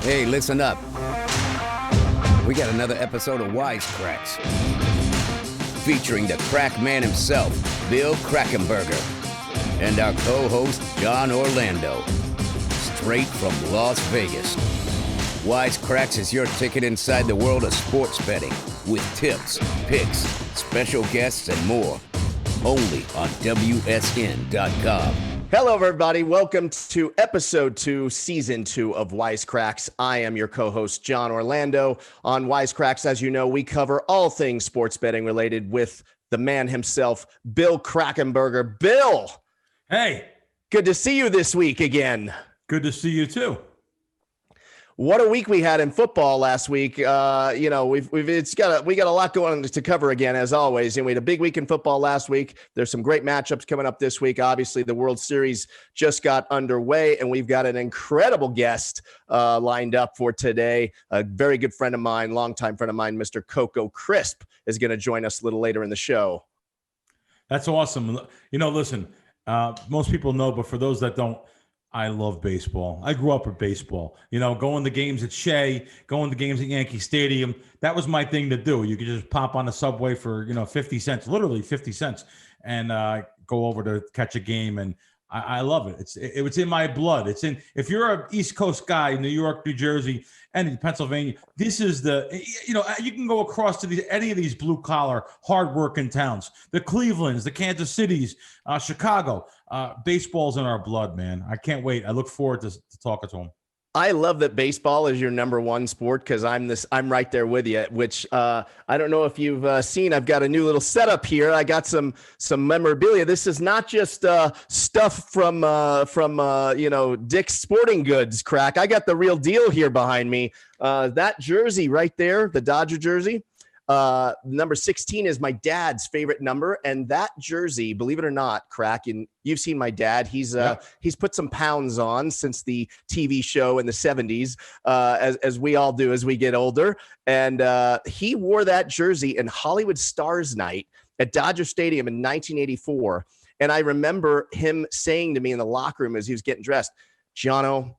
Hey, listen up. We got another episode of Wise Kracks, featuring the crack man himself, Bill Krackomberger, and our co-host, Jon Orlando, straight from Las Vegas. Wise Kracks is your ticket inside the world of sports betting, with tips, picks, special guests, and more. Only on WSN.com. Hello, everybody. Welcome to episode 2, season 2 of Wise Kracks. I am your co-host, Jon Orlando. On Wise Kracks, as you know, we cover all things sports betting related with the man himself, Bill Krackomberger. Bill! Hey! Good to see you this week again. Good to see you, too. What a week we had in football last week. We got a lot going on to cover again, as always. And we had a big week in football last week. There's some great matchups coming up this week. Obviously, the World Series just got underway, and we've got an incredible guest lined up for today. A very good friend of mine, longtime friend of mine, Mr. Coco Crisp, is going to join us a little later in the show. That's awesome. Listen, most people know, but for those that don't, I love baseball. I grew up with baseball. Going to games at Shea, going to games at Yankee Stadium. That was my thing to do. You could just pop on the subway for 50 cents, literally 50 cents, and go over to catch a game. And I love it. It's in my blood. If you're an East Coast guy, New York, New Jersey, and Pennsylvania, this is you can go across to any of these blue collar, hard working towns. The Clevelands, the Kansas Cities, Chicago. Baseball's in our blood, man. I can't wait. I look forward to talking to them. I love that baseball is your number one sport because I'm right there with you, which I don't know if you've seen. I've got a new little setup here. I got some memorabilia. This is not just stuff from Dick's Sporting Goods, Crack. I got the real deal here behind me. That jersey right there, the Dodger jersey. Number 16 is my dad's favorite number, and that jersey, believe it or not, Crack, and you've seen my dad. He's put some pounds on since the TV show in the 70s, as we all do as we get older. And he wore that jersey in Hollywood Stars Night at Dodger Stadium in 1984. And I remember him saying to me in the locker room as he was getting dressed, "Jono,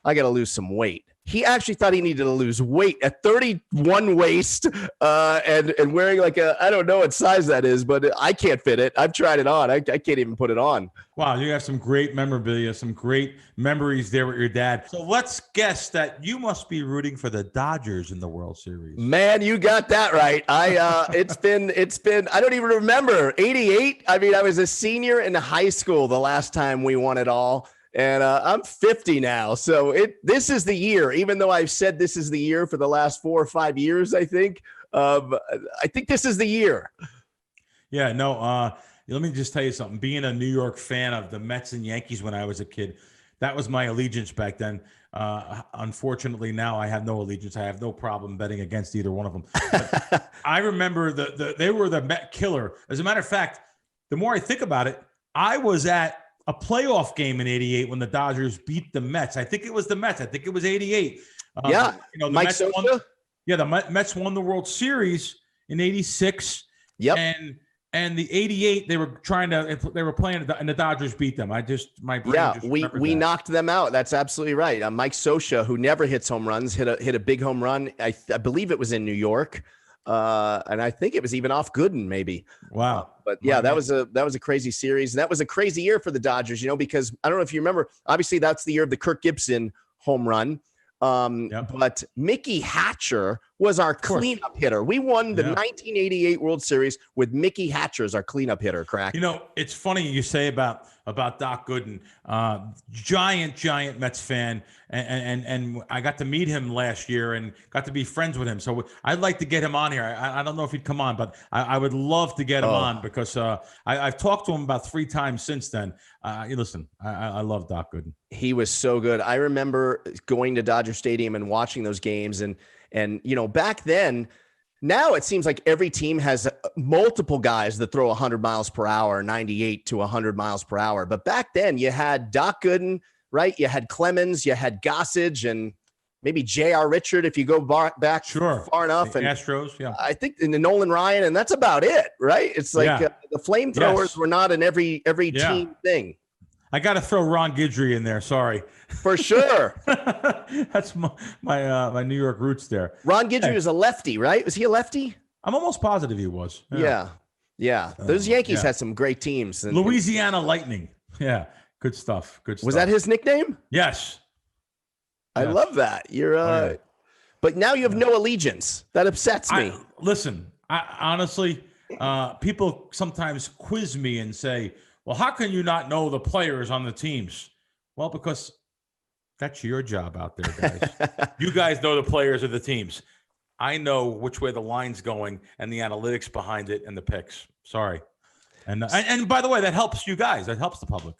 I got to lose some weight." He actually thought he needed to lose weight at 31 waist and wearing I don't know what size that is, but I can't fit it. I've tried it on. I can't even put it on. Wow, you have some great memorabilia, some great memories there with your dad. So let's guess that you must be rooting for the Dodgers in the World Series. Man, you got that right. It's been I don't even remember, 88. I mean, I was a senior in high school the last time we won it all. And I'm 50 now, so this is the year. Even though I've said this is the year for the last 4 or 5 years, I think this is the year. Yeah, no. Let me just tell you something. Being a New York fan of the Mets and Yankees when I was a kid, that was my allegiance back then. Unfortunately, now I have no allegiance. I have no problem betting against either one of them. But I remember they were the Met killer. As a matter of fact, the more I think about it, I was at a playoff game in 88 when the Dodgers beat the Mets. I think it was the Mets. I think it was 88. The Mike Mets won, the Mets won the World Series in 86. Yep. And the 88, they were playing and the Dodgers beat them. We knocked them out. That's absolutely right. Mike Scioscia, who never hits home runs, hit a big home run. I believe it was in New York. And I think it was even off Gooden, maybe. Wow. But yeah, that was a crazy series. And that was a crazy year for the Dodgers, because I don't know if you remember, obviously that's the year of the Kirk Gibson home run. But Mickey Hatcher was our cleanup hitter. We won the 1988 World Series with Mickey Hatcher as our cleanup hitter, Crack. It's funny you say about Doc Gooden, giant Mets fan. And I got to meet him last year and got to be friends with him. So I'd like to get him on here. I don't know if he'd come on, but I would love to get him on because I've talked to him about 3 times since then. Listen, I love Doc Gooden. He was so good. I remember going to Dodger Stadium and watching those games. And back then, now it seems like every team has multiple guys that throw 100 miles per hour, 98 to 100 miles per hour. But back then you had Doc Gooden, right? You had Clemens, you had Gossage, and maybe J.R. Richard if you go back far enough. The and Astros, yeah. I think in the Nolan Ryan, and that's about it, right? It's like the flamethrowers were not in every team thing. I got to throw Ron Guidry in there. Sorry. For sure. That's my New York roots there. Ron Guidry was a lefty, right? Was he a lefty? I'm almost positive he was. Yeah. Those Yankees had some great teams. Louisiana Lightning. Yeah. Good stuff. Was that his nickname? Yes. I love that. You're but now you have no allegiance. That upsets me. Listen, honestly, people sometimes quiz me and say, well, how can you not know the players on the teams? Well, because that's your job out there, guys. You guys know the players of the teams. I know which way the line's going and the analytics behind it and the picks. Sorry. And by the way, that helps you guys. That helps the public,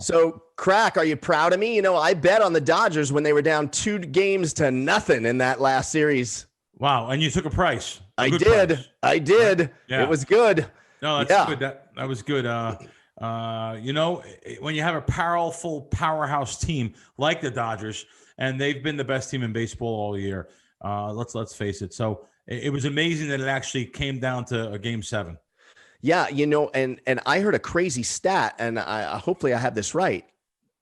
So, Crack, are you proud of me? I bet on the Dodgers when they were down 2-0 in that last series. Wow. And you took a price. I did. Yeah. It was good. No, that's good. That was good. When you have a powerful powerhouse team like the Dodgers, and they've been the best team in baseball all year. Let's face it. So it was amazing that it actually came down to a Game 7. Yeah, and I heard a crazy stat, and hopefully I have this right.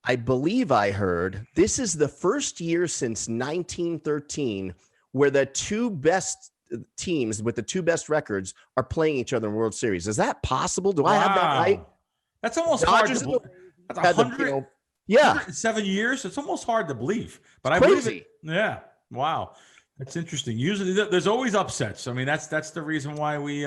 I believe I heard this is the first year since 1913 where the two best teams with the two best records are playing each other in World Series. Is that possible? Do I have that right? That's almost hard to believe. That's 107 years. It's almost hard to believe, but I believe it. Yeah. Wow. That's interesting. Usually there's always upsets. I mean, that's the reason why we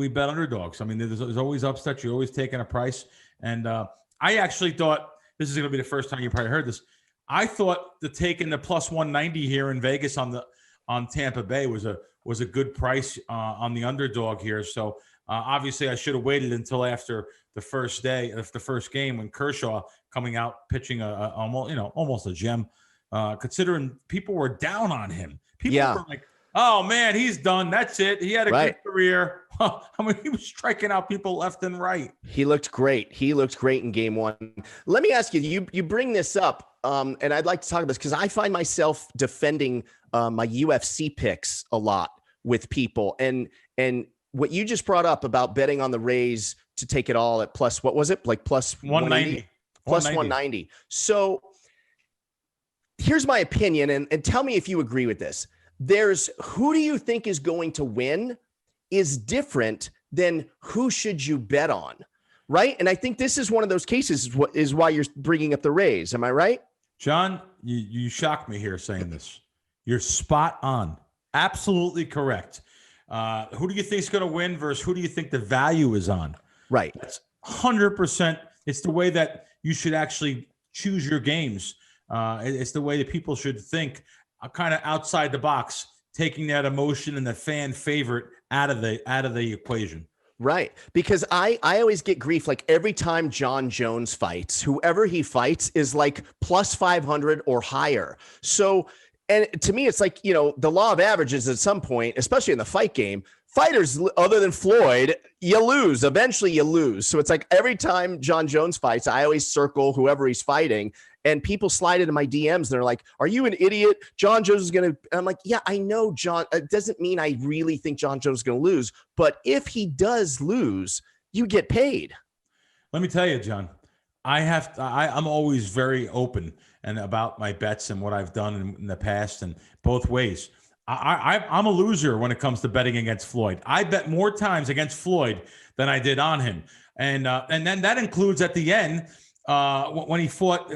bet underdogs. I mean, there's always upsets. You're always taking a price. And I actually thought this is going to be the first time you probably heard this. I thought the taking the plus 190 here in Vegas on Tampa Bay was a good price on the underdog here. So obviously I should have waited until after the first game when Kershaw coming out pitching almost a gem. Considering people were down on him. People were like, oh, man, he's done. That's it. He had a good career. I mean, he was striking out people left and right. He looked great. In Game 1. Let me ask you, you bring this up, and I'd like to talk about this because I find myself defending my UFC picks a lot with people. And what you just brought up about betting on the Rays to take it all at plus, what was it? Like plus 190? Plus 190. So here's my opinion, and tell me if you agree with this. There's who do you think is going to win is different than who should you bet on, right? And I think this is one of those cases is why you're bringing up the Rays. Am I right? John, you shocked me here saying this. You're spot on. Absolutely correct. Who do you think is going to win versus who do you think the value is on? Right. That's 100%. It's the way that you should actually choose your games. It's the way that people should think kind of outside the box, taking that emotion and the fan favorite out of the equation. Right. Because I always get grief. Like every time Jon Jones fights, whoever he fights is like plus 500 or higher. So, and to me, it's like, the law of averages at some point, especially in the fight game, fighters other than Floyd, you lose. Eventually you lose. So it's like every time Jon Jones fights, I always circle whoever he's fighting. And people slide into my DMs and they're like, are you an idiot? Jon Jones is going to, and I'm like, yeah, I know John. It doesn't mean I really think Jon Jones is going to lose, but if he does lose, you get paid. Let me tell you, John, I'm always very open and about my bets and what I've done in the past and both ways. I'm a loser when it comes to betting against Floyd. I bet more times against Floyd than I did on him. And then that includes at the end, when he fought the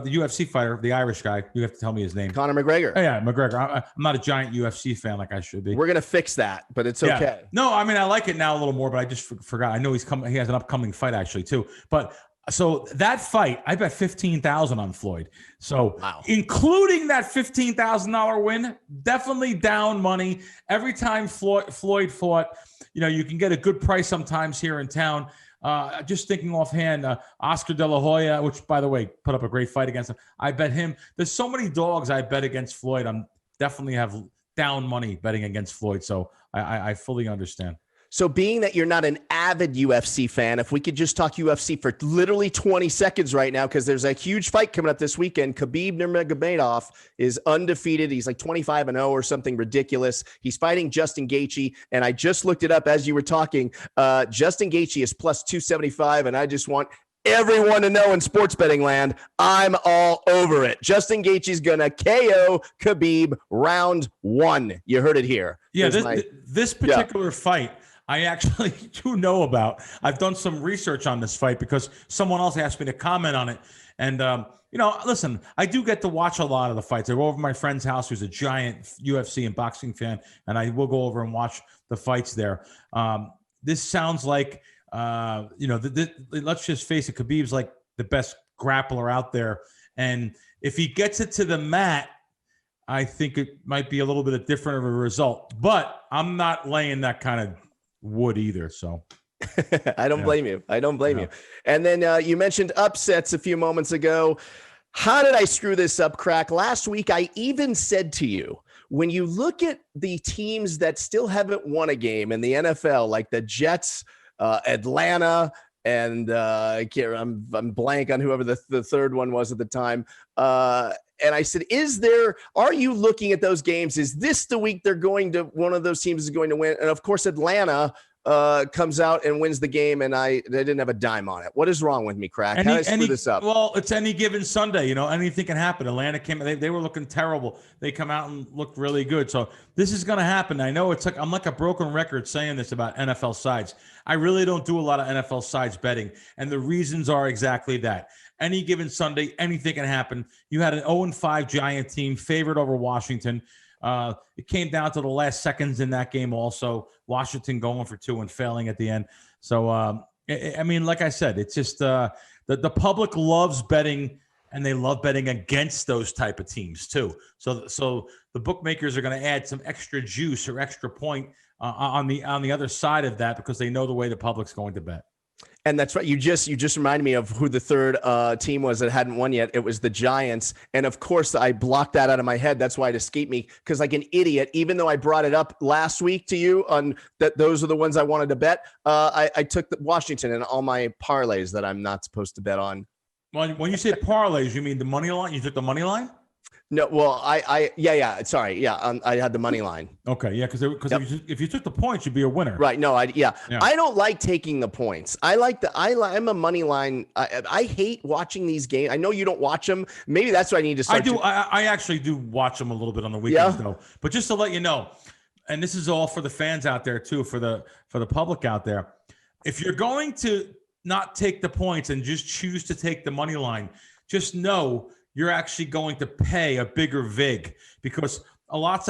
UFC fighter, the Irish guy. You have to tell me his name. Conor McGregor. Oh, yeah, McGregor. I'm not a giant UFC fan like I should be. We're gonna fix that, but it's okay. No, I mean I like it now a little more, but I just forgot. I know he has an upcoming fight actually too. But so that fight, I bet $15,000 on Floyd. So including that $15,000 win, definitely down money. Every time Floyd fought, you can get a good price sometimes here in town. Just thinking offhand, Oscar De La Hoya, which by the way, put up a great fight against him. I bet him. There's so many dogs I bet against Floyd. I'm definitely have down money betting against Floyd. So I fully understand. So being that you're not an avid UFC fan, if we could just talk UFC for literally 20 seconds right now, because there's a huge fight coming up this weekend. Khabib Nurmagomedov is undefeated. He's like 25-0 or something ridiculous. He's fighting Justin Gaethje, and I just looked it up as you were talking. Justin Gaethje is plus 275, and I just want everyone to know in sports betting land, I'm all over it. Justin Gaethje's gonna KO Khabib round 1. You heard it here. Yeah, this particular fight, I actually do know about. I've done some research on this fight because someone else asked me to comment on it. And, listen, I do get to watch a lot of the fights. I go over to my friend's house who's a giant UFC and boxing fan, and I will go over and watch the fights there. This sounds like, let's just face it, Khabib's like the best grappler out there. And if he gets it to the mat, I think it might be a little bit different of a result. But I'm not laying that kind of wood either. So I don't blame you. I don't blame you. And then you mentioned upsets a few moments ago. How did I screw this up, Crack? Last week, I even said to you, when you look at the teams that still haven't won a game in the NFL, like the Jets, Atlanta, and I'm blank on whoever the third one was at the time. And I said, are you looking at those games? Is this the week one of those teams is going to win? And of course, Atlanta comes out and wins the game, and they didn't have a dime on it. What is wrong with me, Crack? How did I screw this up? Well, it's any given Sunday. Anything can happen. Atlanta they were looking terrible. They come out and looked really good. So this is going to happen. I know I'm like a broken record saying this about NFL sides. I really don't do a lot of NFL sides betting, and the reasons are exactly that. Any given Sunday, anything can happen. You had an 0-5 Giant team favored over Washington. It came down to the last seconds in that game also. Washington going for 2 and failing at the end. So, like I said, it's just the public loves betting, and they love betting against those type of teams too. So the bookmakers are going to add some extra juice or extra point on the other side of that because they know the way the public's going to bet. And that's right. You just reminded me of who the third team was that hadn't won yet. It was the Giants. And of course, I blocked that out of my head. That's why it escaped me, because like an idiot, even though I brought it up last week to you on that those are the ones I wanted to bet, I took the Washington and all my parlays that I'm not supposed to bet on. Well, when you say parlays, you mean the money line? You took the money line? No, well, sorry. Yeah, I had the money line. Okay, yeah, because if you took the points, you'd be a winner. Right. No, I don't like taking the points. I'm a money line. I hate watching these games. I know you don't watch them. Maybe that's what I need to start. I actually do watch them a little bit on the weekends though. But just to let you know, and this is all for the fans out there too, for the public out there. If you're going to not take the points and just choose to take the money line, just know you're actually going to pay a bigger vig, because most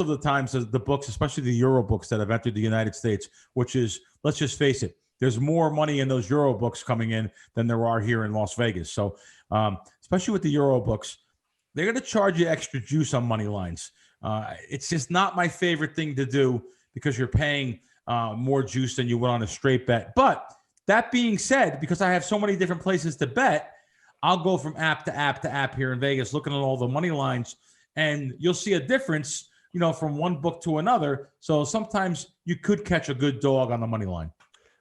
of the times the books, especially the Euro books that have entered the United States, which is, let's just face it, there's more money in those Euro books coming in than there are here in Las Vegas. So especially with the Euro books, they're going to charge you extra juice on money lines. It's just not my favorite thing to do, because you're paying more juice than you would on a straight bet. But that being said, because I have so many different places to bet, I'll go from app to app to app here in Vegas, looking at all the money lines, and you'll see a difference, from one book to another. So sometimes you could catch a good dog on the money line.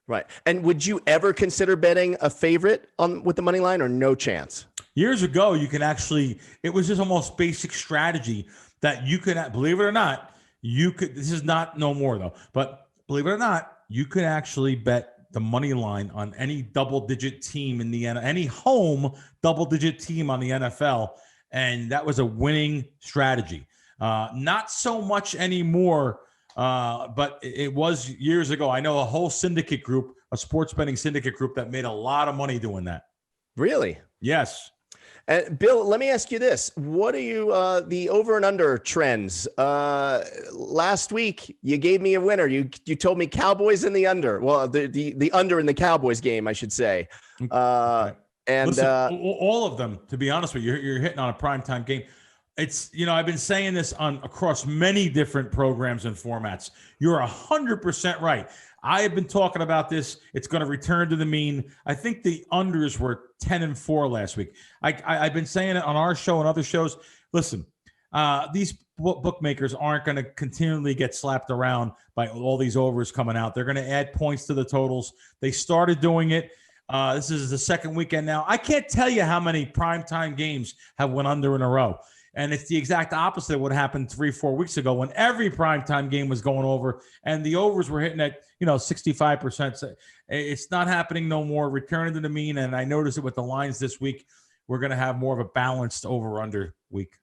Right. And would you ever consider betting a favorite with the money line, or no chance? Years ago, it was just almost basic strategy that you could, believe it or not, this is not no more though, but believe it or not, you could actually bet the money line on any double-digit team in the any home double-digit team on the NFL, and that was a winning strategy. Not so much anymore, but it was years ago. I know a whole syndicate group, a sports betting syndicate group, that made a lot of money doing that. Really? Yes. And Bill, let me ask you this. What are the over and under trends? Last week, you gave me a winner. You told me Cowboys in the under. Well, the under in the Cowboys game, I should say. And listen, all of them, to be honest with you, you're hitting on a primetime game. It's, I've been saying this across many different programs and formats. You're 100% right. I have been talking about this. It's going to return to the mean. I think the unders were 10-4 last week. I've been saying it on our show and other shows. Listen, these bookmakers aren't going to continually get slapped around by all these overs coming out. They're going to add points to the totals. They started doing it. This is the second weekend now. I can't tell you how many primetime games have went under in a row. And it's the exact opposite of what happened 3-4 weeks ago when every primetime game was going over and the overs were hitting at, 65%. So it's not happening no more. Returning to the mean. And I noticed it with the lines this week. We're going to have more of a balanced over-under week.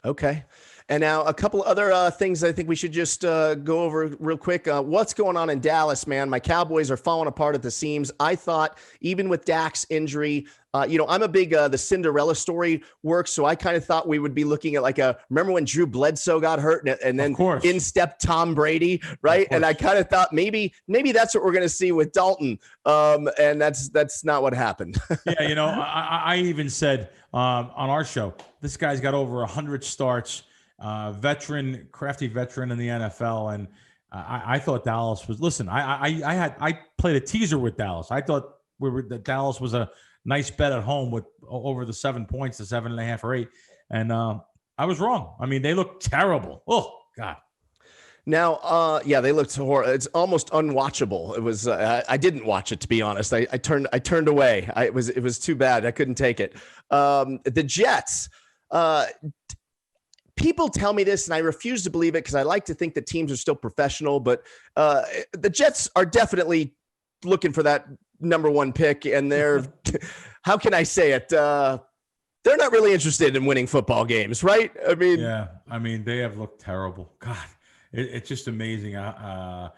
Okay. And now a couple other things I think we should just go over real quick. What's going on in Dallas, man? My Cowboys are falling apart at the seams. I thought even with Dak's injury, I'm a big the Cinderella story works. So I kind of thought we would be looking at remember when Drew Bledsoe got hurt and then in stepped Tom Brady, right? And I kind of thought maybe that's what we're going to see with Dalton. And that's not what happened. Yeah, I even said on our show, this guy's got over 100 starts. Crafty veteran in the NFL, and I thought Dallas was. Listen, I played a teaser with Dallas. I thought that Dallas was a nice bet at home with over the 7 points, the 7.5 or 8, and I was wrong. I mean, they look terrible. Oh God. Now, they looked horrible. It's almost unwatchable. It was. I didn't watch it, to be honest. I turned away. It was too bad. I couldn't take it. The Jets. People tell me this, and I refuse to believe it because I like to think that teams are still professional. But the Jets are definitely looking for that number one pick, and they're how can I say it? They're not really interested in winning football games, right? I mean, they have looked terrible. God. It's just amazing. The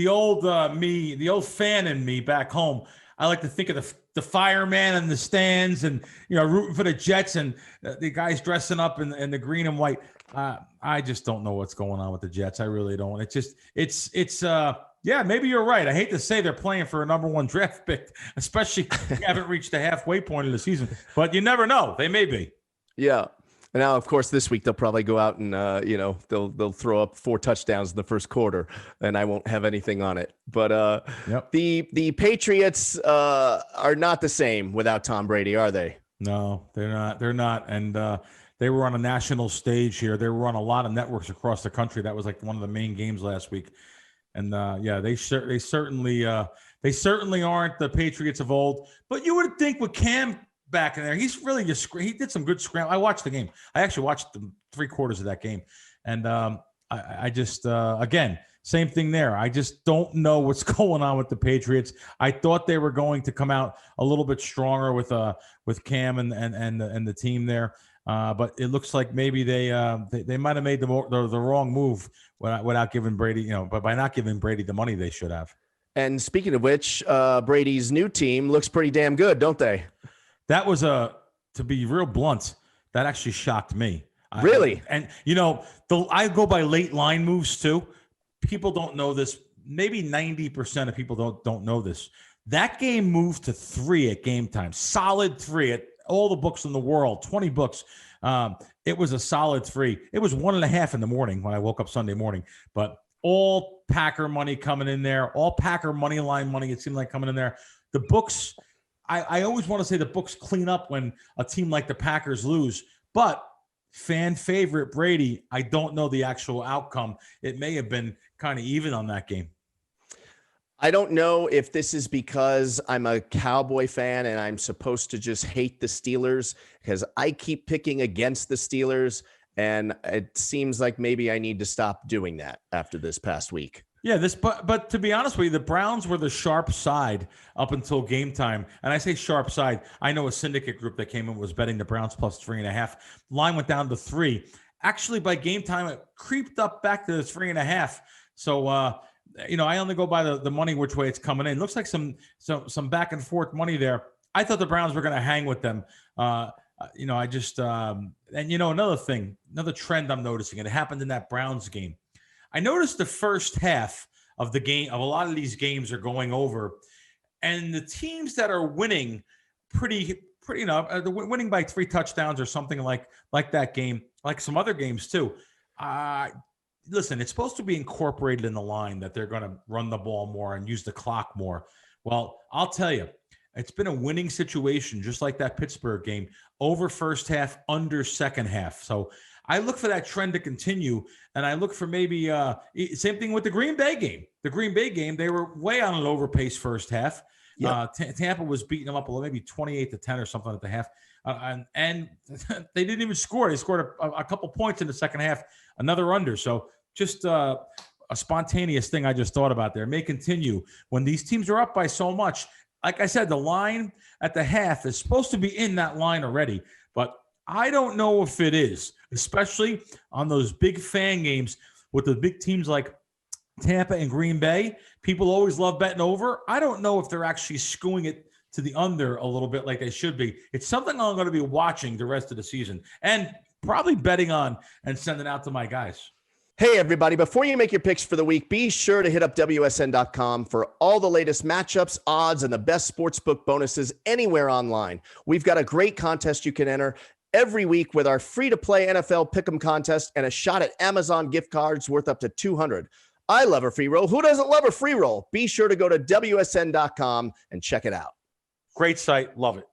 old the old fan in me back home, I like to think of the fireman in the stands and, rooting for the Jets and the guys dressing up in the green and white. I just don't know what's going on with the Jets. I really don't. Maybe you're right. I hate to say they're playing for a number one draft pick, especially if you haven't reached the halfway point of the season, but you never know. They may be. Yeah. And now, of course, this week they'll probably go out and, they'll throw up 4 touchdowns in the first quarter, and I won't have anything on it. But the Patriots are not the same without Tom Brady, are they? No, they're not. They're not. And they were on a national stage here. They were on a lot of networks across the country. That was like one of the main games last week. And they certainly aren't the Patriots of old. But you would think with Cam back in there, he's really he did some good scram. I watched the game. I actually watched the 3/4 of that game, and I just again, same thing there. I just don't know what's going on with the Patriots. I thought they were going to come out a little bit stronger with Cam and the team there, but it looks like maybe they might have made the wrong move without giving Brady, but by not giving Brady the money they should have. And speaking of which, Brady's new team looks pretty damn good, don't they? That was to be real blunt, that actually shocked me. Really? I go by late line moves too. People don't know this. Maybe 90% of people don't know this. That game moved to 3 at game time. Solid 3 at all the books in the world, 20 books. It was a solid 3. It was 1.5 in the morning when I woke up Sunday morning, but all Packer money coming in there, all Packer money line money. It seemed like coming in there. The books, I always want to say the books clean up when a team like the Packers lose, but fan favorite Brady, I don't know the actual outcome. It may have been kind of even on that game. I don't know if this is because I'm a Cowboy fan and I'm supposed to just hate the Steelers because I keep picking against the Steelers, and it seems like maybe I need to stop doing that after this past week. Yeah, but to be honest with you, the Browns were the sharp side up until game time. And I say sharp side. I know a syndicate group that came in was betting the Browns plus 3.5. Line went down to 3. Actually, by game time, it creeped up back to 3.5. So, I only go by the money which way it's coming in. Looks like some back and forth money there. I thought the Browns were going to hang with them. Another thing, another trend I'm noticing, and it happened in that Browns game. I noticed the first half of the game, of a lot of these games are going over, and the teams that are winning they're winning by 3 touchdowns or something like that game, like some other games too. Listen, it's supposed to be incorporated in the line that they're going to run the ball more and use the clock more. Well, I'll tell you, it's been a winning situation, just like that Pittsburgh game, over first half, under second half. So I look for that trend to continue, and I look for maybe same thing with the Green Bay game. The Green Bay game, they were way on an overpaced first half. Yep. Tampa was beating them up maybe 28-10 or something at the half, and they didn't even score. They scored a couple points in the second half, another under. So just a spontaneous thing I just thought about there. It may continue when these teams are up by so much. Like I said, the line at the half is supposed to be in that line already, but I don't know if it is, especially on those big fan games with the big teams like Tampa and Green Bay. People always love betting over. I don't know if they're actually skewing it to the under a little bit like they should be. It's something I'm going to be watching the rest of the season and probably betting on and sending out to my guys. Hey, everybody, before you make your picks for the week, be sure to hit up WSN.com for all the latest matchups, odds, and the best sportsbook bonuses anywhere online. We've got a great contest you can enter every week with our free-to-play NFL Pick'em contest and a shot at Amazon gift cards worth up to $200. I love a free roll. Who doesn't love a free roll? Be sure to go to WSN.com and check it out. Great site. Love it.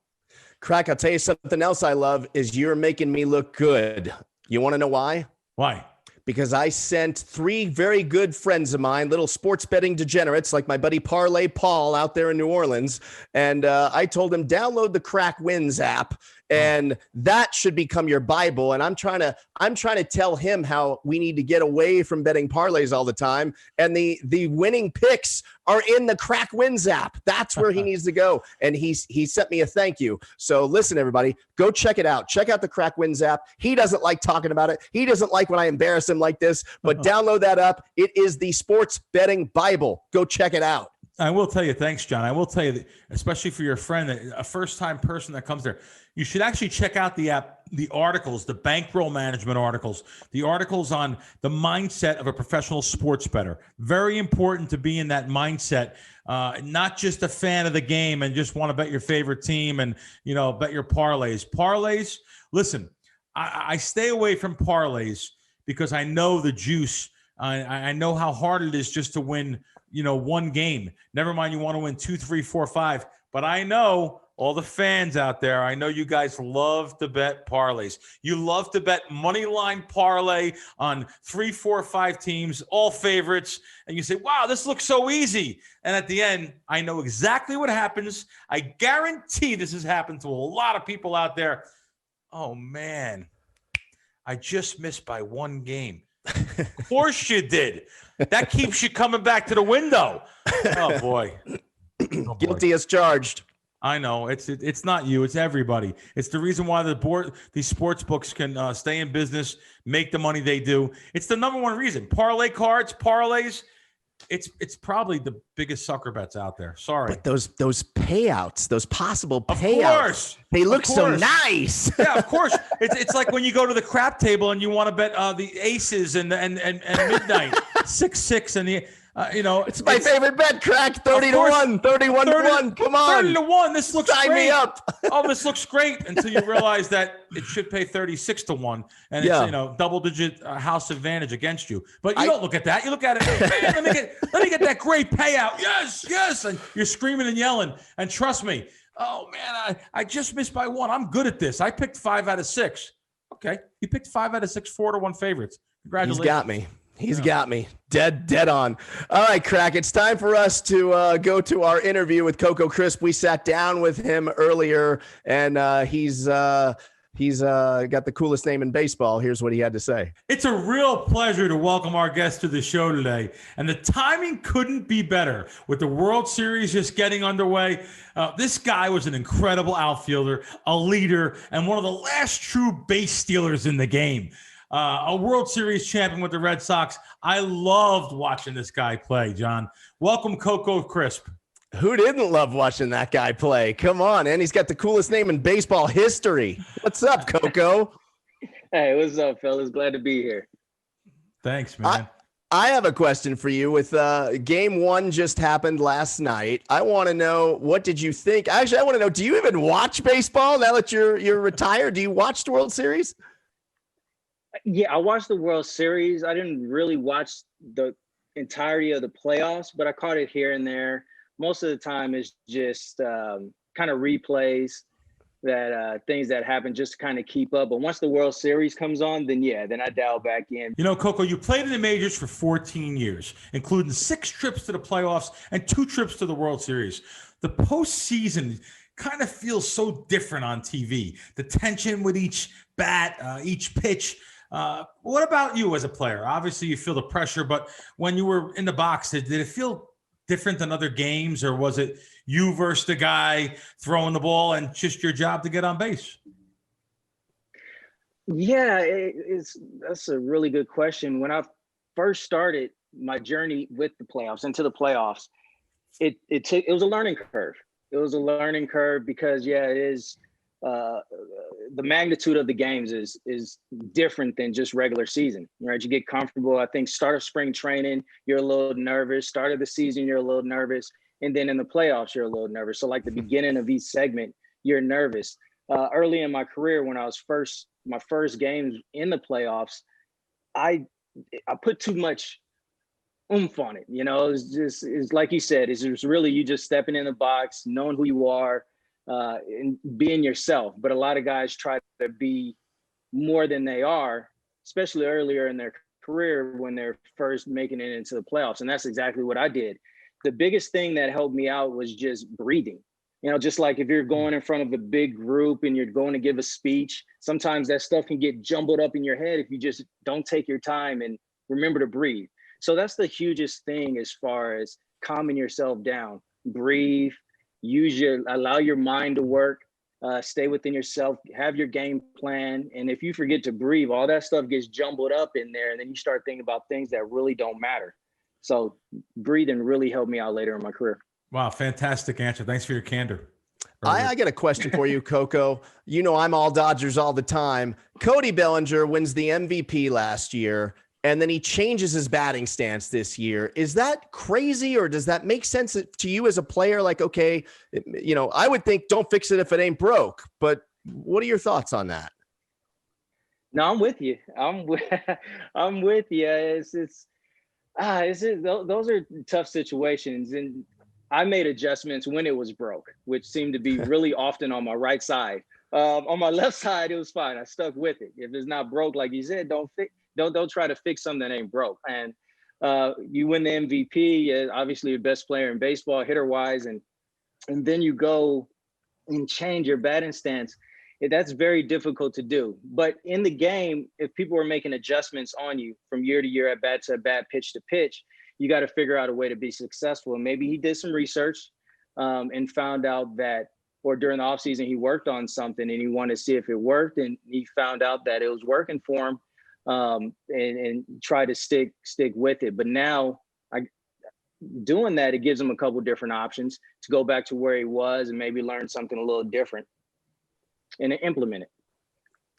Crack, I'll tell you something else I love is you're making me look good. You want to know why? Why? Because I sent 3 very good friends of mine, little sports betting degenerates like my buddy Parlay Paul out there in New Orleans. And I told him, download the Crack Wins app. And that should become your Bible. And I'm trying to tell him how we need to get away from betting parlays all the time. And the winning picks are in the Crack Wins app. That's where he needs to go. And he sent me a thank you. So listen, everybody, go check it out. Check out the Crack Wins app. He doesn't like talking about it. He doesn't like when I embarrass him like this, but download that up. It is the sports betting Bible. Go check it out. I will tell you, thanks, John. I will tell you, that, especially for your friend, a first-time person that comes there, you should actually check out the app, the articles, the bankroll management articles, the articles on the mindset of a professional sports bettor. Very important to be in that mindset, not just a fan of the game and just want to bet your favorite team and, bet your parlays. Parlays, listen, I stay away from parlays because I know the juice. I know how hard it is just to win one game. Never mind, you want to win 2, 3, 4, 5. But I know all the fans out there, I know you guys love to bet parlays. You love to bet money line parlay on 3, 4, 5 teams, all favorites. And you say, wow, this looks so easy. And at the end, I know exactly what happens. I guarantee this has happened to a lot of people out there. Oh, man, I just missed by 1 game. Of course you did. That keeps you coming back to the window. Oh boy. Guilty as charged. I know it's not you, it's everybody. It's the reason why these sports books can stay in business, make the money they do. It's the number one reason. Parlay cards, parlays. It's probably the biggest sucker bets out there. Sorry. But those payouts, those possible payouts, they look so nice. Yeah, of course. It's like when you go to the crap table and you want to bet the aces and midnight 6-6 and the it's my favorite bet, Crack. 30-1, 31-1. Come on. 30-1. This looks Sign great. Me up. Oh, this looks great until you realize that it should pay 36-1 and it's double digit house advantage against you. But you don't look at that. You look at it, man, let me get that great payout. Yes. And you're screaming and yelling. And trust me, oh man, I just missed by 1. I'm good at this. I picked 5 out of 6. Okay. You picked 5 out of 6 4-1 favorites. Congratulations. He's got me. He's got me dead on. All right, Crack. It's time for us to go to our interview with Coco Crisp. We sat down with him earlier, and he's got the coolest name in baseball. Here's what he had to say. It's a real pleasure to welcome our guest to the show today, and the timing couldn't be better with the World Series just getting underway. This guy was an incredible outfielder, a leader, and one of the last true base stealers in the game. A World Series champion with the Red Sox. I loved watching this guy play, John. Welcome, Coco Crisp. Who didn't love watching that guy play? Come on, and he's got the coolest name in baseball history. What's up, Coco? Hey, what's up, fellas? Glad to be here. Thanks, man. I have a question for you. With game 1 just happened last night. I want to know, what did you think? Actually, I want to know, do you even watch baseball now that you're retired? Do you watch the World Series? Yeah, I watched the World Series. I didn't really watch the entirety of the playoffs, but I caught it here and there. Most of the time it's just kind of replays. things that happen just to kind of keep up. But once the World Series comes on, then I dial back in. You know, Coco, you played in the majors for 14 years, including 6 trips to the playoffs and 2 trips to the World Series. The postseason kind of feels so different on TV. The tension with each bat, each pitch. What about you as a player? Obviously, you feel the pressure, but when you were in the box, did it feel different than other games, or was it you versus the guy throwing the ball and just your job to get on base? Yeah, that's a really good question. When I first started my journey with the playoffs, into the playoffs, it was a learning curve. It was a learning curve because it is the magnitude of the games is different than just regular season, right? You get comfortable. I think start of spring training, you're a little nervous. Start of the season, you're a little nervous. And then in the playoffs, you're a little nervous. So like the beginning of each segment, you're nervous. Early in my career, when I was my first games in the playoffs, I put too much oomph on it. You know, it's like you said, it's really you just stepping in the box, knowing who you are, and being yourself. But a lot of guys try to be more than they are, especially earlier in their career when they're first making it into the playoffs. And that's exactly what I did. The biggest thing that helped me out was just breathing. You know, just like if you're going in front of a big group and you're going to give a speech, sometimes that stuff can get jumbled up in your head if you just don't take your time and remember to breathe. So that's the hugest thing as far as calming yourself down. Breathe, allow your mind to work, stay within yourself, have your game plan. And if you forget to breathe, all that stuff gets jumbled up in there. And then you start thinking about things that really don't matter. So breathing really helped me out later in my career. Wow, fantastic answer. Thanks for your candor. I got a question for you, Coco. You know, I'm all Dodgers all the time. Cody Bellinger wins the MVP last year, and then he changes his batting stance this year. Is that crazy, or does that make sense to you as a player? Like, okay, you know, I would think don't fix it if it ain't broke, but what are your thoughts on that? No, I'm with you. I'm with you. Those are tough situations. And I made adjustments when it was broke, which seemed to be really often on my right side. On my left side, it was fine. I stuck with it. If it's not broke, like you said, don't try to fix something that ain't broke. And you win the MVP, obviously the best player in baseball, hitter wise, and then you go and change your batting stance. That's very difficult to do. But in the game, if people are making adjustments on you from year to year, at bat to bat, pitch to pitch, you got to figure out a way to be successful. And maybe he did some research and found out that, or during the offseason, he worked on something and he wanted to see if it worked. And he found out that it was working for him and try to stick with it. But now doing that, it gives him a couple different options to go back to where he was and maybe learn something a little different and implement it.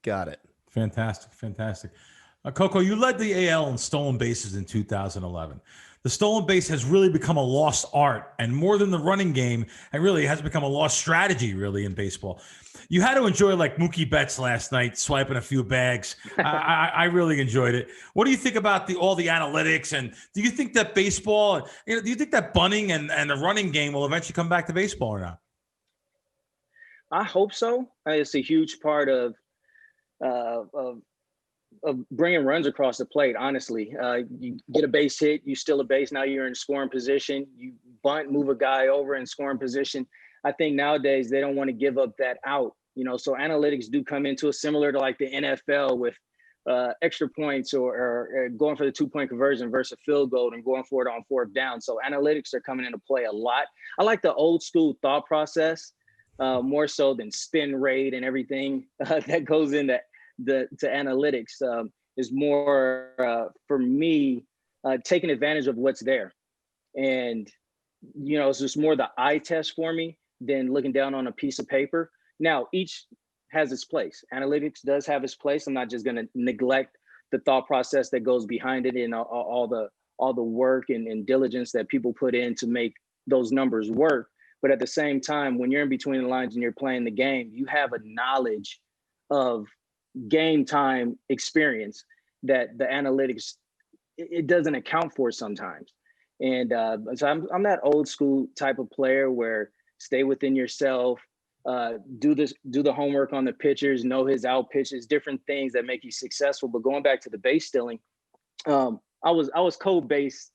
Got it. Fantastic. Coco, you led the AL in stolen bases in 2011. The stolen base has really become a lost art, and more than the running game, it really has become a lost strategy, really, in baseball. You had to enjoy like Mookie Betts last night, swiping a few bags. I really enjoyed it. What do you think about all the analytics? And do you think that baseball, do you think that bunting and the running game will eventually come back to baseball or not? I hope so. It's a huge part of bringing runs across the plate. Honestly, you get a base hit, you steal a base. Now you're in scoring position. You bunt, move a guy over in scoring position. I think nowadays they don't want to give up that out. You know, so analytics do come into it, similar to like the NFL with extra points or going for the 2-point conversion versus a field goal and going for it on 4th down. So analytics are coming into play a lot. I like the old school thought process more so than spin rate and everything that goes into to analytics. Is more for me taking advantage of what's there. And, you know, it's just more the eye test for me than looking down on a piece of paper. Now, each has its place. Analytics does have its place. I'm not just going to neglect the thought process that goes behind it and all the work and diligence that people put in to make those numbers work. But at the same time, when you're in between the lines and you're playing the game, you have a knowledge of game time experience that the analytics, it doesn't account for sometimes. And so I'm that old school type of player where stay within yourself, do the homework on the pitchers, know his out pitches, different things that make you successful. But going back to the base stealing, I was co-base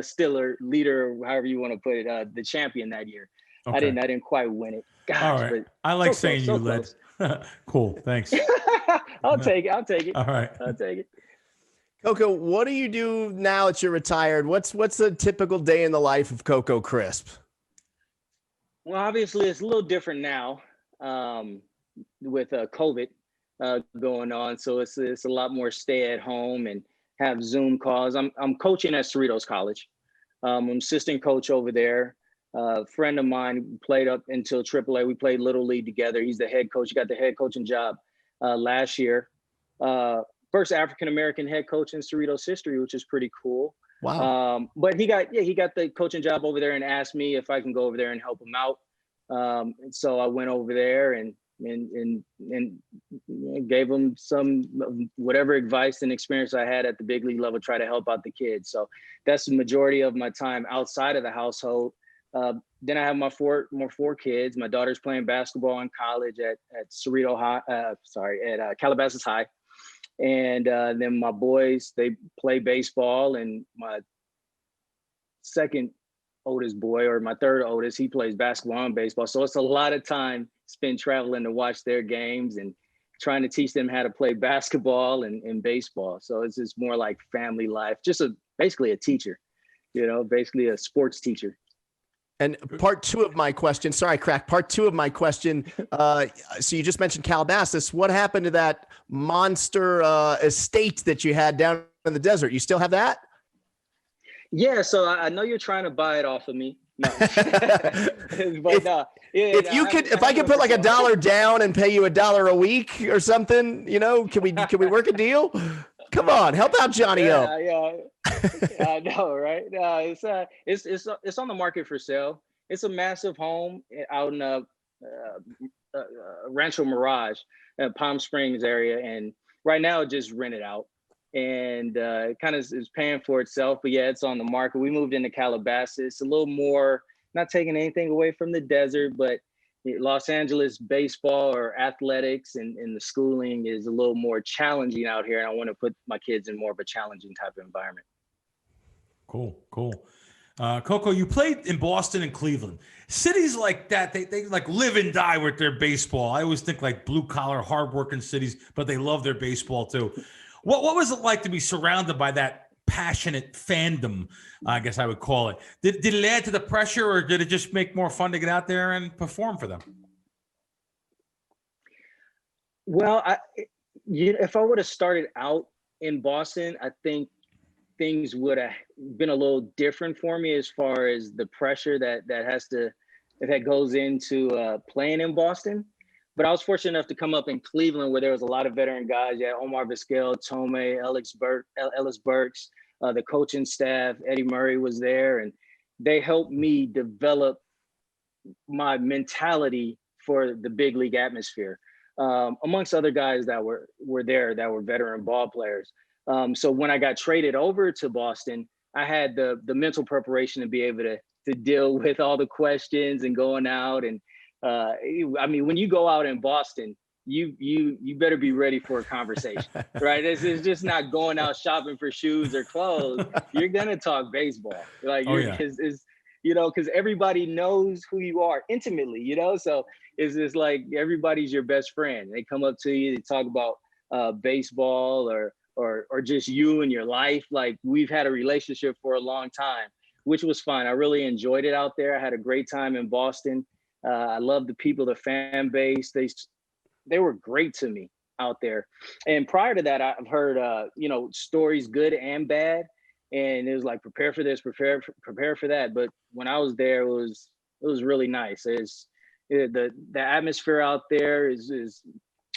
stiller leader, however you want to put it, the champion that year. Okay. I didn't quite win it. Gosh, all right. I like so saying close, you so led. Cool. Thanks. I'll take it. All right. I'll take it. Coco, what do you do now that you're retired? What's a typical day in the life of Coco Crisp? Well, obviously it's a little different now with COVID going on. So it's a lot more stay at home and have Zoom calls. I'm coaching at Cerritos College. I'm assistant coach over there. A friend of mine played up until AAA. We played Little League together. He's the head coach. He got the head coaching job last year. First African-American head coach in Cerritos history, which is pretty cool. Wow. But he got the coaching job over there and asked me if I can go over there and help him out. And so I went over there and gave him some whatever advice and experience I had at the big league level, try to help out the kids. So that's the majority of my time outside of the household. Then I have my four kids. My daughter's playing basketball in college at Calabasas High. And then my boys, they play baseball, and my second oldest boy, or my third oldest, he plays basketball and baseball. So it's a lot of time spent traveling to watch their games and trying to teach them how to play basketball and baseball. So it's just more like family life, just basically a teacher, basically a sports teacher. And part two of my question, sorry, Crack, part two of my question. So you just mentioned Calabasas. What happened to that monster estate that you had down in the desert? You still have that? Yeah. So I know you're trying to buy it off of me. No. But if I could put like $1 down and pay you $1 a week or something, can we work a deal? Come on, help out Johnny O. Yeah. I know, right? It's on the market for sale. It's a massive home out in Rancho Mirage, Palm Springs area, and right now it just rented out, and it kind of is paying for itself. But yeah, it's on the market. We moved into Calabasas, a little more, not taking anything away from the desert, but Los Angeles baseball or athletics and the schooling is a little more challenging out here. And I want to put my kids in more of a challenging type of environment. Cool. Coco, you played in Boston and Cleveland. Cities like that, they like live and die with their baseball. I always think like blue collar, hardworking cities, but they love their baseball too. What was it like to be surrounded by that passionate fandom, I guess I would call it? Did it add to the pressure, or did it just make more fun to get out there and perform for them? Well, if I would have started out in Boston, I think things would have been a little different for me as far as the pressure that goes into playing in Boston. But I was fortunate enough to come up in Cleveland, where there was a lot of veteran guys. Yeah, Omar Vizquel, Tomei, Ellis Burks, the coaching staff, Eddie Murray was there, and they helped me develop my mentality for the big league atmosphere, amongst other guys that were there that were veteran ball players. So when I got traded over to Boston, I had the mental preparation to be able to deal with all the questions and going out. And I mean, when you go out in Boston, you better be ready for a conversation, right? It's just not going out shopping for shoes or clothes. You're gonna talk baseball, like because everybody knows who you are intimately, So it's just like everybody's your best friend. They come up to you, they talk about baseball or just you and your life. Like, we've had a relationship for a long time, which was fun. I really enjoyed it out there. I had a great time in Boston. I love the people, the fan base. They were great to me out there. And prior to that, I've heard, stories good and bad. And it was like, prepare for this, prepare for that. But when I was there, it was really nice. The atmosphere out there is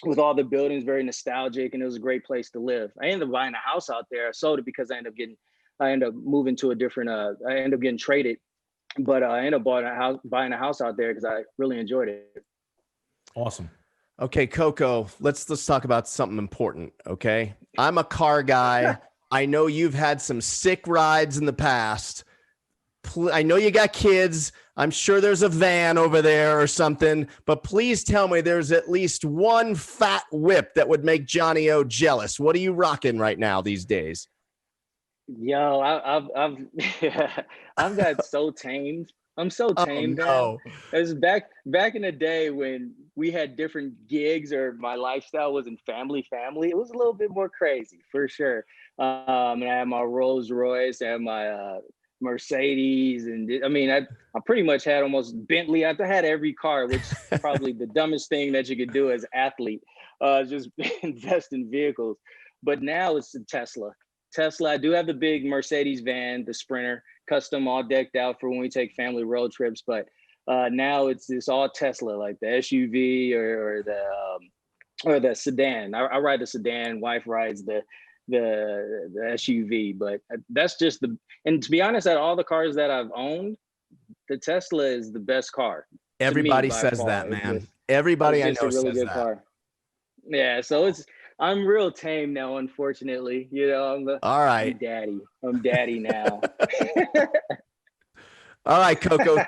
with all the buildings, very nostalgic, and it was a great place to live. I ended up buying a house out there. I sold it because I ended up moving to a different, I ended up getting traded, but I ended up buying a house out there because I really enjoyed it. Awesome. Okay, Coco, let's talk about something important. Okay. I'm a car guy. I know you've had some sick rides in the past. I know you got kids. I'm sure there's a van over there or something, but please tell me there's at least one fat whip that would make Johnny O jealous. What are you rocking right now these days? Yo, I've I've got so tamed. I'm so tamed now. It's back in the day when we had different gigs or my lifestyle wasn't family. It was a little bit more crazy for sure. And I had my Rolls Royce, I had my Mercedes, and I pretty much had almost Bentley. I had every car, which is probably the dumbest thing that you could do as an athlete, just invest in vehicles. But now it's a Tesla. I do have the big Mercedes van, the Sprinter, custom, all decked out for when we take family road trips. But now it's all Tesla, like the SUV or the sedan. I ride the sedan. Wife rides the SUV. But that's just and to be honest, out of all the cars that I've owned, the Tesla is the best car. Everybody says that, man. Everybody I know says that. Car. Yeah, so I'm real tame now, unfortunately. All right. I'm daddy now. All right, Coco.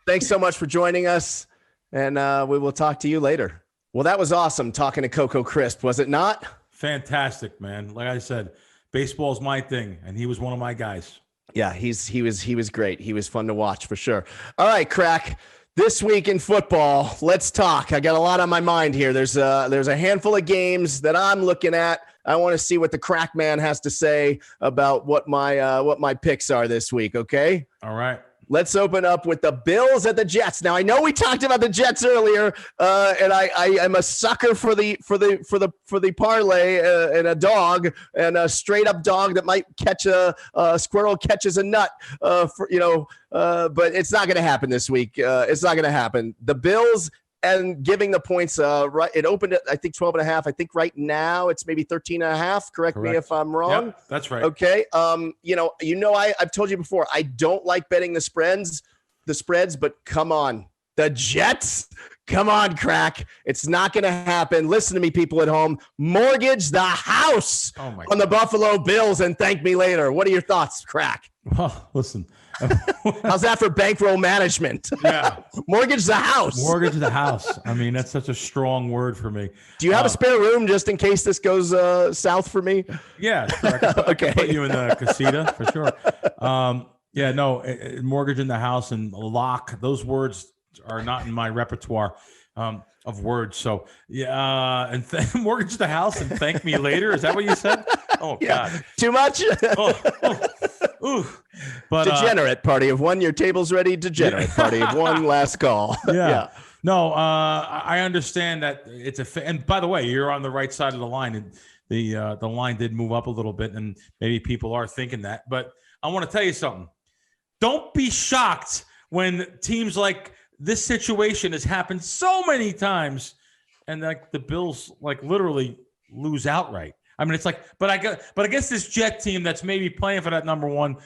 Thanks so much for joining us. And we will talk to you later. Well, that was awesome talking to Coco Crisp, was it not? Fantastic, man. Like I said, baseball's my thing, and he was one of my guys. Yeah, he was great. He was fun to watch for sure. All right, Crack. This week in football, let's talk. I got a lot on my mind here. There's a handful of games that I'm looking at. I want to see what the Crack Man has to say about what my picks are this week. Okay. All right. Let's open up with the Bills at the Jets. Now I know we talked about the Jets earlier, and I'm a sucker for the parlay and a dog and a straight up dog that might catch a squirrel catches a nut. But it's not going to happen this week. It's not going to happen. The Bills and giving the points. Right, it opened at I think 12.5. I think right now it's maybe 13.5. Correct me if I'm wrong. Yep, that's right. Okay. I've told you before, I don't like betting the spreads, but come on, the Jets. Come on, Crack. It's not going to happen. Listen to me, people at home. Mortgage the house on the Buffalo Bills and thank me later. What are your thoughts, Crack? Well, listen. How's that for bankroll management? Yeah. Mortgage the house. Mortgage the house. I mean, that's such a strong word for me. Do you have a spare room just in case this goes south for me? Yeah. Sure. I can put you in the casita for sure. Mortgage in the house and lock. Those words are not in my repertoire of words. So and mortgage the house and thank me later. Is that what you said? Oh God. Too much? Ooh. But degenerate party of one, your table's ready. Degenerate party of one, last call. Yeah. No, I understand that it's and by the way, you're on the right side of the line, and the line did move up a little bit, and maybe people are thinking that. But I want to tell you something. Don't be shocked when teams like this situation has happened so many times, and like the Bills like literally lose outright. I mean, it's like, but I guess this Jet team that's maybe playing for that number one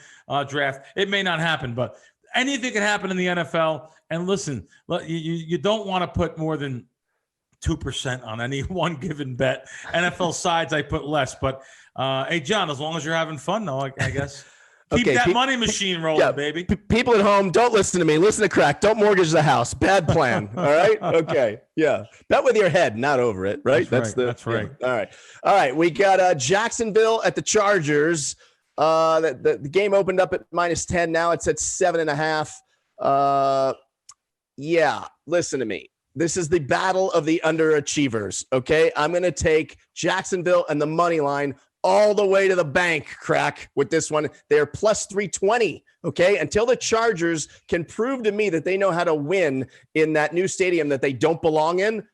draft, it may not happen, but anything can happen in the NFL. And listen, you don't want to put more than 2% on any one given bet. NFL sides, I put less. But hey, John, as long as you're having fun, though, I guess. Keep that money machine rolling, baby. People at home, don't listen to me. Listen to Crack. Don't mortgage the house. Bad plan. All right? Okay. Yeah. Bet with your head, not over it, right? That's right. Yeah. All right. We got Jacksonville at the Chargers. The game opened up at -10. Now it's at 7.5. Listen to me. This is the battle of the underachievers, okay? I'm going to take Jacksonville and the money line all the way to the bank, Crack, with this one. They're plus 320, okay? Until the Chargers can prove to me that they know how to win in that new stadium that they don't belong in,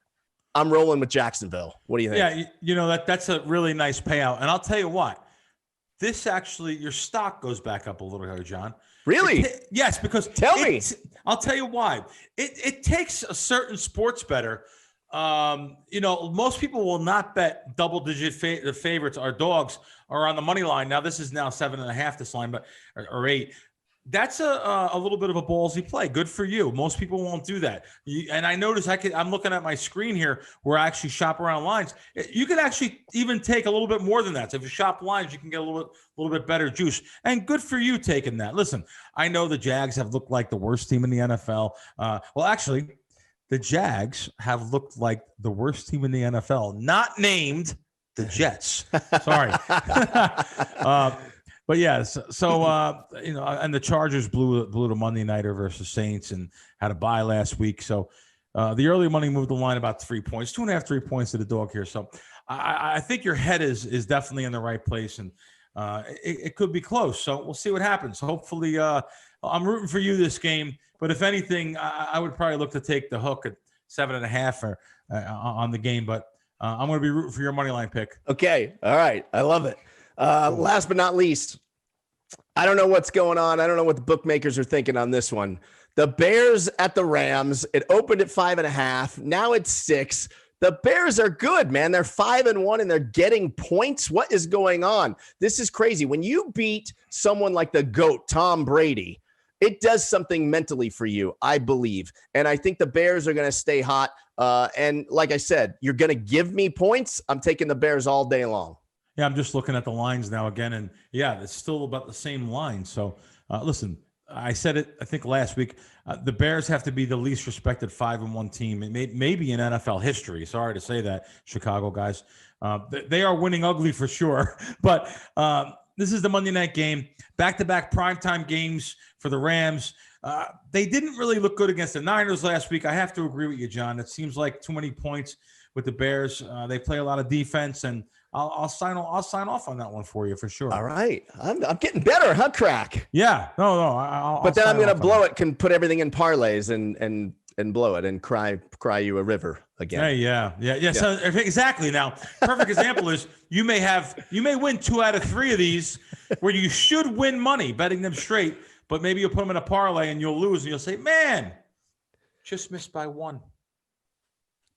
I'm rolling with Jacksonville. What do you think? Yeah, that's a really nice payout. And I'll tell you what, this actually, your stock goes back up a little here, John. Really? Yes, because I'll tell you why. It takes a certain sports bettor. Most people will not bet double-digit favorites. Our dogs are on the money line. Now, this is now 7.5, this line, or 8. That's a little bit of a ballsy play. Good for you. Most people won't do that. And I notice I'm looking at my screen here where I actually shop around lines. You could actually even take a little bit more than that. So if you shop lines, you can get a little bit better juice. And good for you taking that. Listen, I know the Jags have looked like the worst team in the NFL. Well, actually, the Jags have looked like the worst team in the NFL, not named the Jets. Sorry. But yeah, so and the Chargers blew the Monday Nighter versus Saints and had a bye last week. So the early money moved the line about 3 points, 2.5, 3 points to the dog here. So I think your head is definitely in the right place, and it could be close. So we'll see what happens. Hopefully, I'm rooting for you this game. But if anything, I would probably look to take the hook at 7.5 on the game. But I'm going to be rooting for your money line pick. Okay, all right, I love it. Last but not least, I don't know what's going on. I don't know what the bookmakers are thinking on this one. The Bears at the Rams. It opened at 5.5. Now it's 6. The Bears are good, man. They're 5-1 and they're getting points. What is going on? This is crazy. When you beat someone like the GOAT, Tom Brady, it does something mentally for you, I believe. And I think the Bears are going to stay hot. And like I said, you're going to give me points. I'm taking the Bears all day long. Yeah, I'm just looking at the lines now again, and yeah, it's still about the same line. So, listen, I said it, I think last week, the Bears have to be the least respected 5-1 team, maybe in NFL history. Sorry to say that, Chicago guys. They are winning ugly for sure, but this is the Monday night game, back-to-back primetime games for the Rams. They didn't really look good against the Niners last week. I have to agree with you, John. It seems like too many points with the Bears. They play a lot of defense, and I'll sign off on that one for you for sure. All right, I'm getting better, huh, Crack? Yeah, no. But then I'm gonna blow it. Can put everything in parlays and blow it and cry you a river again. Hey, yeah. So exactly. Now, perfect example is you may win 2 out of 3 of these where you should win money betting them straight, but maybe you'll put them in a parlay and you'll lose and you'll say, man, just missed by 1.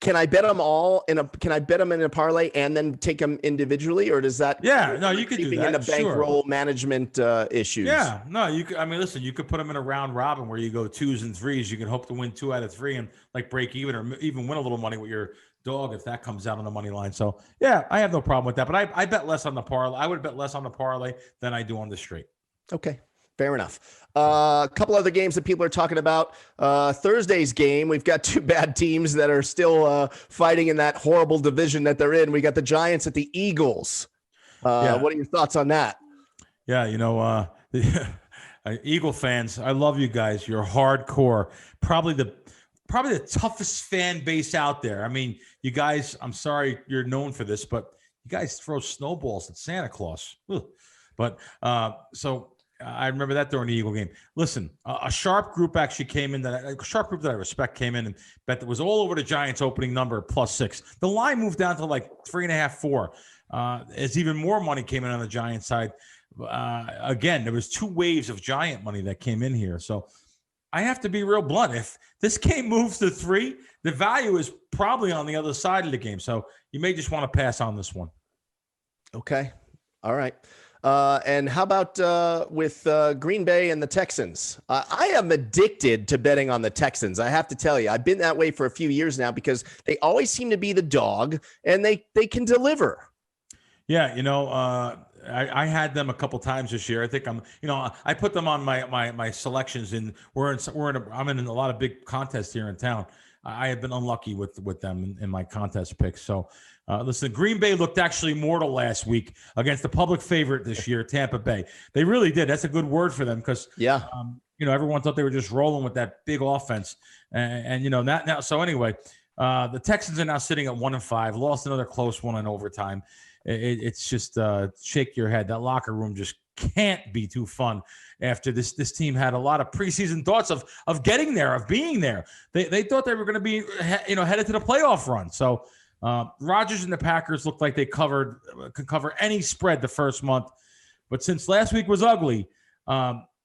Can I bet them all can I bet them in a parlay and then take them individually, or does that? Yeah, no, you could do that. In the bankroll management issues. Yeah, no, you could. I mean, listen, you could put them in a round robin where you go 2s and 3s. You can hope to win 2 out of 3 and like break even, or even win a little money with your dog if that comes out on the money line. So yeah, I have no problem with that. But I bet less on the parlay. I would bet less on the parlay than I do on the straight. Okay. Fair enough. A couple other games that people are talking about. Thursday's game, we've got 2 bad teams that are still fighting in that horrible division that they're in. We got the Giants at the Eagles. What are your thoughts on that? Yeah, Eagle fans, I love you guys. You're hardcore. Probably the toughest fan base out there. I mean, you guys, I'm sorry you're known for this, but you guys throw snowballs at Santa Claus. Ugh. But so I remember that during the Eagle game. Listen, a sharp group actually came in, a sharp group that I respect came in and bet that was all over the Giants opening number +6. The line moved down to like 3.5, 4. As even more money came in on the Giants side. Again, there was 2 waves of Giant money that came in here. So I have to be real blunt. If this game moves to 3, the value is probably on the other side of the game. So you may just want to pass on this one. Okay. All right. And how about with Green Bay and the Texans? I am addicted to betting on the Texans. I have to tell you, I've been that way for a few years now because they always seem to be the dog and they can deliver. Yeah. I had them a couple times this year. I think I put them on my selections and I'm in a lot of big contests here in town. I have been unlucky with them in my contest picks. So listen, Green Bay looked actually mortal last week against the public favorite this year, Tampa Bay. They really did. That's a good word for them because everyone thought they were just rolling with that big offense. And now. So anyway, the Texans are now sitting at 1-5, lost another close one in overtime. It's just shake your head. That locker room just can't be too fun after this team had a lot of preseason thoughts of getting there, of being there. They thought they were going to be headed to the playoff run. So Rodgers and the Packers looked like they could cover any spread the first month. But since last week was ugly,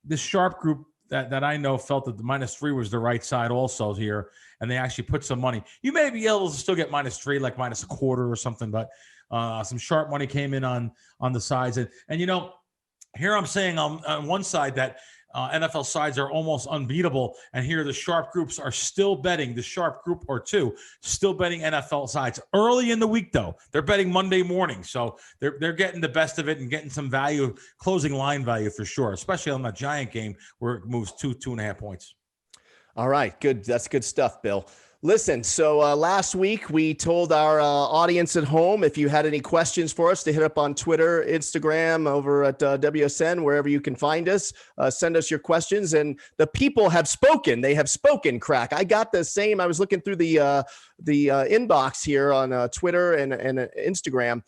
this sharp group that I know felt that the -3 was the right side also here, and they actually put some money. You may be able to still get -3, like -1/4 or something, but some sharp money came in on the sides. And here I'm saying on one side that NFL sides are almost unbeatable. And here the sharp groups are still betting, the sharp group or two, still betting NFL sides. Early in the week, though, they're betting Monday morning. So they're getting the best of it and getting some value, closing line value for sure, especially on that Giant game where it moves 2.5 points. All right, good. That's good stuff, Bill. Listen, so last week we told our audience at home, if you had any questions for us, to hit up on Twitter, Instagram, over at WSN, wherever you can find us. Send us your questions. And the people have spoken. They have spoken, Crack. I got the same. I was looking through the inbox here on Twitter and Instagram.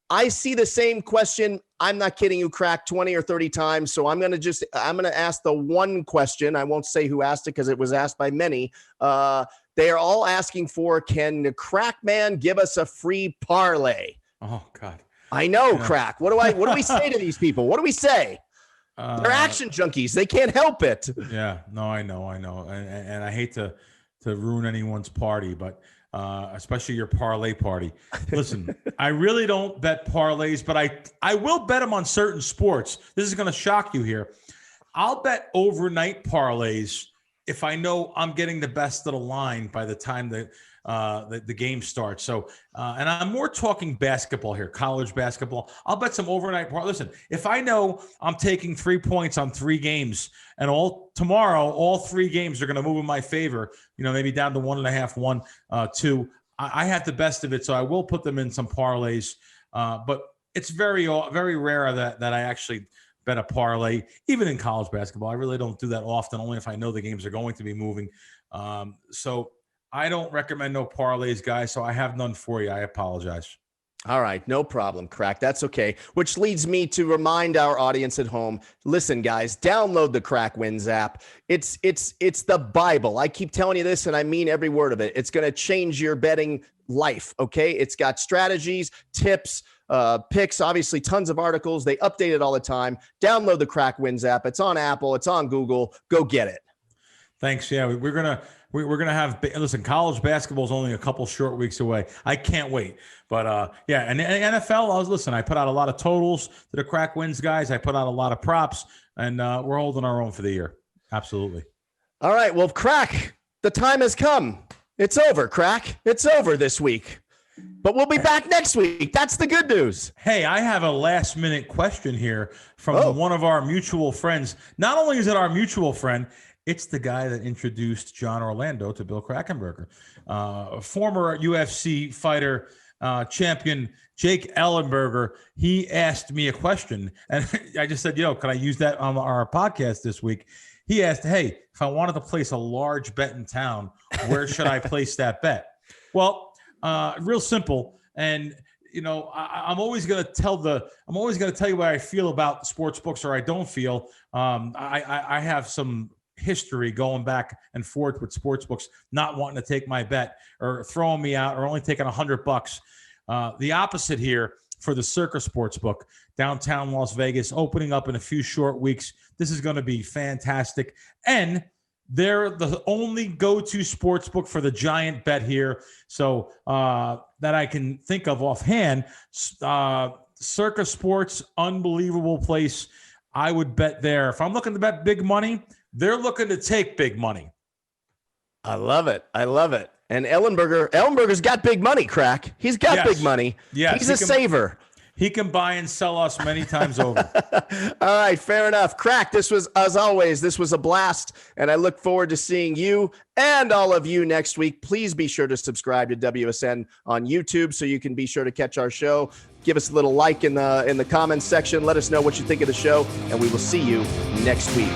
I see the same question. I'm not kidding you, Crack, 20 or 30 times. So I'm going to ask the one question. I won't say who asked it because it was asked by many. They are all asking for, can the Crack Man give us a free parlay? Oh God. I know, Crack. What do we say to these people? What do we say? They're action junkies. They can't help it. Yeah, no, I know. And I hate to ruin anyone's party, but especially your parlay party. Listen, I really don't bet parlays, but I will bet them on certain sports. This is going to shock you here. I'll bet overnight parlays if I know I'm getting the best of the line by the time the game starts. So, and I'm more talking basketball here, college basketball. I'll bet some overnight parlays. Listen, if I know I'm taking 3 points on 3 games and tomorrow, all 3 games are going to move in my favor, maybe down to 1.5, 2, I have the best of it. So I will put them in some parlays. But it's very, very rare that I actually bet a parlay, even in college basketball. I really don't do that often, only if I know the games are going to be moving. So I don't recommend no parlays, guys. So I have none for you. I apologize. All right, no problem, Crack. That's okay. Which leads me to remind our audience at home, listen, guys, download the Crack Wins app. It's the Bible. I keep telling you this, and I mean every word of it. It's going to change your betting life, okay? It's got strategies, tips, picks, obviously tons of articles. They update it all the time. Download the Crack Wins app. It's on Apple. It's on Google. Go get it. Thanks. Yeah, we're gonna have. Listen, college basketball is only a couple short weeks away. I can't wait. But yeah, and NFL. I put out a lot of totals to the Crack Wins guys. I put out a lot of props, and we're holding our own for the year. Absolutely. All right. Well, Crack, the time has come. It's over, Crack. It's over this week. But we'll be back next week. That's the good news. Hey, I have a last-minute question here from one of our mutual friends. Not only is it our mutual friend, it's the guy that introduced John Orlando to Bill Krackomberger. Former UFC fighter, champion Jake Ellenberger, he asked me a question. And I just said, can I use that on our podcast this week? He asked, hey, if I wanted to place a large bet in town, where should I place that bet? Well, real simple. And, I'm always going to tell you what I feel about sports books, or I don't feel. I have some history going back and forth with sports books, not wanting to take my bet or throwing me out or only taking $100. The opposite here for the Circa Sportsbook, downtown Las Vegas, opening up in a few short weeks. This is going to be fantastic. And they're the only go-to sports book for the giant bet here. So that I can think of offhand, Circa Sports, unbelievable place. I would bet there. If I'm looking to bet big money, they're looking to take big money. I love it. And Ellenberger's got big money, Crack. He's got big money. Yes, he's a saver. He can buy and sell us many times over. All right, fair enough. Crack, this was, as always, this was a blast, and I look forward to seeing you and all of you next week. Please be sure to subscribe to WSN on YouTube so you can be sure to catch our show. Give us a little like in the comments section. Let us know what you think of the show, and we will see you next week.